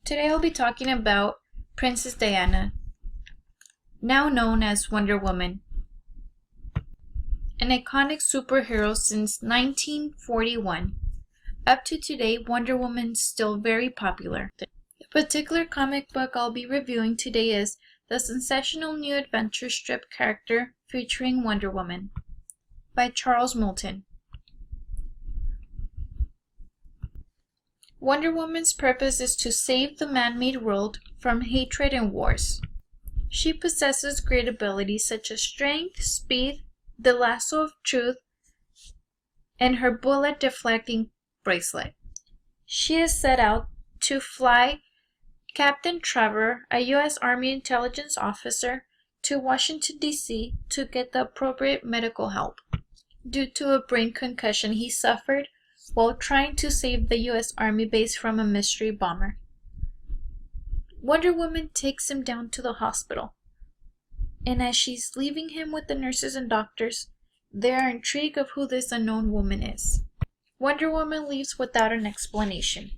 Today I'll be talking about Princess Diana, now known as Wonder Woman, an iconic superhero since 1941. Up to today, Wonder Woman is still very popular. The particular comic book I'll be reviewing today is the sensational new adventure strip character featuring Wonder Woman by Charles Moulton. Wonder Woman's purpose is to save the man-made world from hatred and wars. She possesses great abilities such as strength, speed, the lasso of truth, and her bullet-deflecting bracelet. She is set out to fly Captain Trevor, a U.S. Army intelligence officer, to Washington, D.C. to get the appropriate medical help due to a brain concussion he suffered while trying to save the U.S. Army base from a mystery bomber. Wonder Woman takes him down to the hospital, and as she's leaving him with the nurses and doctors, they are intrigued of who this unknown woman is. Wonder Woman leaves without an explanation.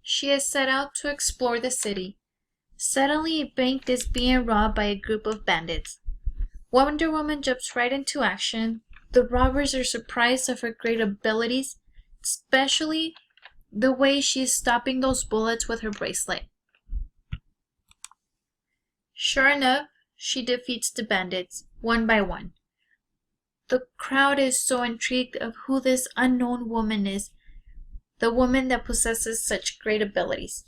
She is set out to explore the city. Suddenly, a bank is being robbed by a group of bandits. Wonder Woman jumps right into action. The robbers are surprised of her great abilities, especially the way she is stopping those bullets with her bracelet. Sure enough, she defeats the bandits, one by one. The crowd is so intrigued of who this unknown woman is, the woman that possesses such great abilities.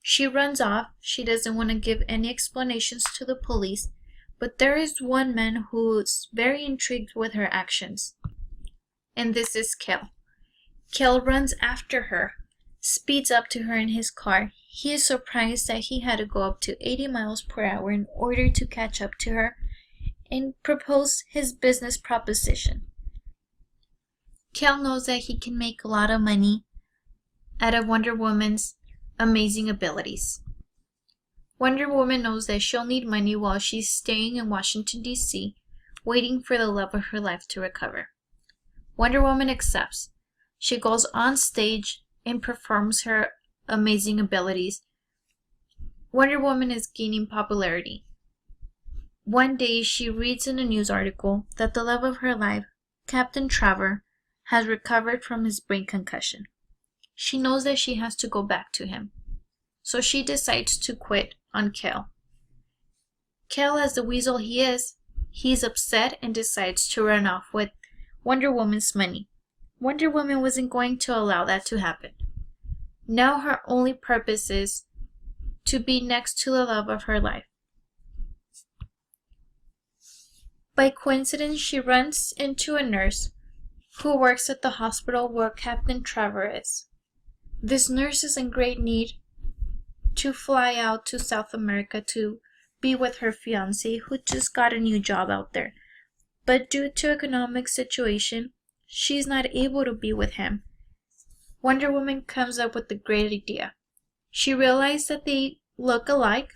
She runs off. She doesn't want to give any explanations to the police, but there is one man who's very intrigued with her actions, and this is Kel. Kel runs after her, speeds up to her in his car. He is surprised that he had to go up to 80 miles per hour in order to catch up to her and propose his business proposition. Kel knows that he can make a lot of money out of Wonder Woman's amazing abilities. Wonder Woman knows that she'll need money while she's staying in Washington, D.C., waiting for the love of her life to recover. Wonder Woman accepts. She goes on stage and performs her amazing abilities. Wonder Woman is gaining popularity. One day she reads in a news article that the love of her life, Captain Trevor, has recovered from his brain concussion. She knows that she has to go back to him, so she decides to quit on Kel. Kel, as the weasel he is, he's upset and decides to run off with Wonder Woman's money. Wonder Woman wasn't going to allow that to happen. Now her only purpose is to be next to the love of her life. By coincidence, she runs into a nurse who works at the hospital where Captain Trevor is. This nurse is in great need to fly out to South America to be with her fiancé who just got a new job out there. But due to economic situation, she's not able to be with him. Wonder Woman comes up with a great idea. She realized that they look alike,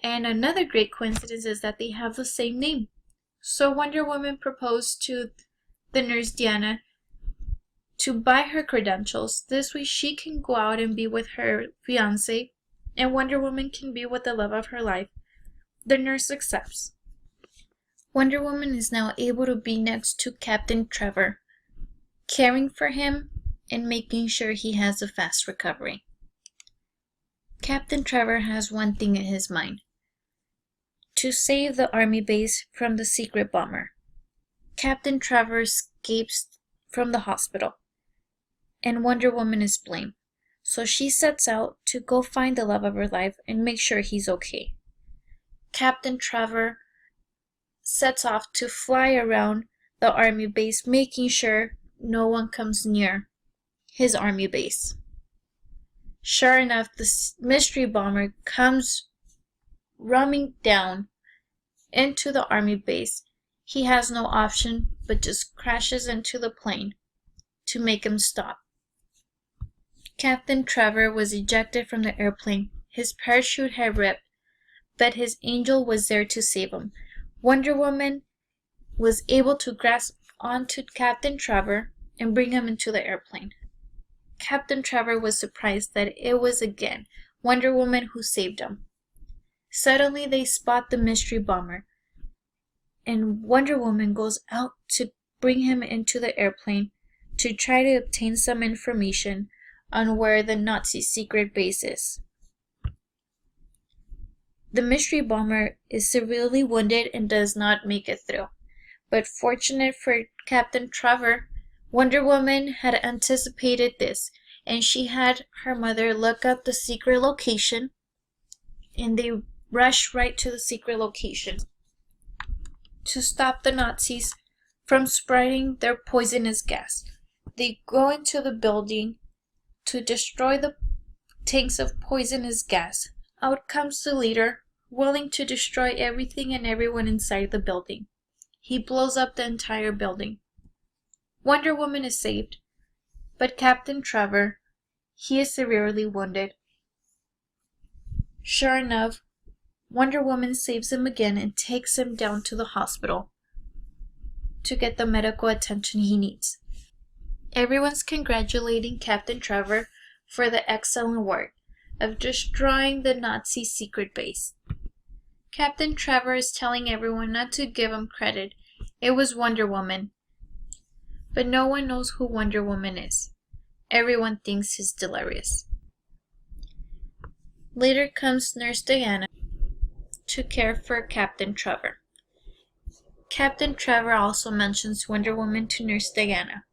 and another great coincidence is that they have the same name. So Wonder Woman proposed to the nurse Diana to buy her credentials. This way she can go out and be with her fiancé, and Wonder Woman can be with the love of her life. The nurse accepts. Wonder Woman is now able to be next to Captain Trevor, caring for him and making sure he has a fast recovery. Captain Trevor has one thing in his mind: to save the army base from the secret bomber. Captain Trevor escapes from the hospital, and Wonder Woman is blamed. So she sets out to go find the love of her life and make sure he's okay. Captain Trevor sets off to fly around the army base, making sure no one comes near his army base. Sure enough, the mystery bomber comes running down into the army base. He has no option but just crashes into the plane to make him stop. Captain Trevor was ejected from the airplane. His parachute had ripped, but his angel was there to save him. Wonder Woman was able to grasp onto Captain Trevor and bring him into the airplane. Captain Trevor was surprised that it was again Wonder Woman who saved him. Suddenly they spot the mystery bomber, and Wonder Woman goes out to bring him into the airplane to try to obtain some information on where the Nazi secret base is. The mystery bomber is severely wounded and does not make it through. But fortunate for Captain Trevor, Wonder Woman had anticipated this, and she had her mother look up the secret location, and they rush right to the secret location to stop the Nazis from spreading their poisonous gas. They go into the building to destroy the tanks of poisonous gas. Out comes the leader, willing to destroy everything and everyone inside the building. He blows up the entire building. Wonder Woman is saved, but Captain Trevor, he is severely wounded. Sure enough, Wonder Woman saves him again and takes him down to the hospital to get the medical attention he needs. Everyone's congratulating Captain Trevor for the excellent work of destroying the Nazi secret base. Captain Trevor is telling everyone not to give him credit. It was Wonder Woman. But no one knows who Wonder Woman is. Everyone thinks he's delirious. Later comes Nurse Diana to care for Captain Trevor. Captain Trevor also mentions Wonder Woman to Nurse Diana.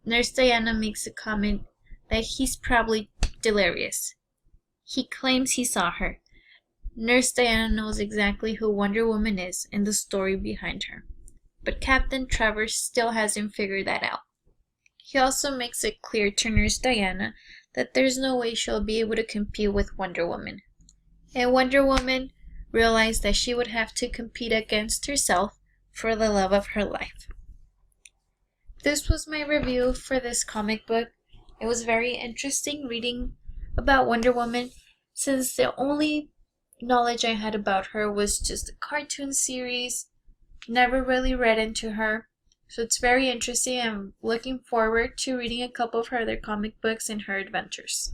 Nurse Diana makes a comment that he's probably delirious. He claims he saw her. Nurse Diana knows exactly who Wonder Woman is and the story behind her. But Captain Trevor still hasn't figured that out. He also makes it clear to Nurse Diana that there's no way she'll be able to compete with Wonder Woman. And Wonder Woman realized that she would have to compete against herself for the love of her life. This was my review for this comic book. It was very interesting reading about Wonder Woman, since the only knowledge I had about her was just a cartoon series. Never really read into her. So it's very interesting. I'm looking forward to reading a couple of her other comic books and her adventures.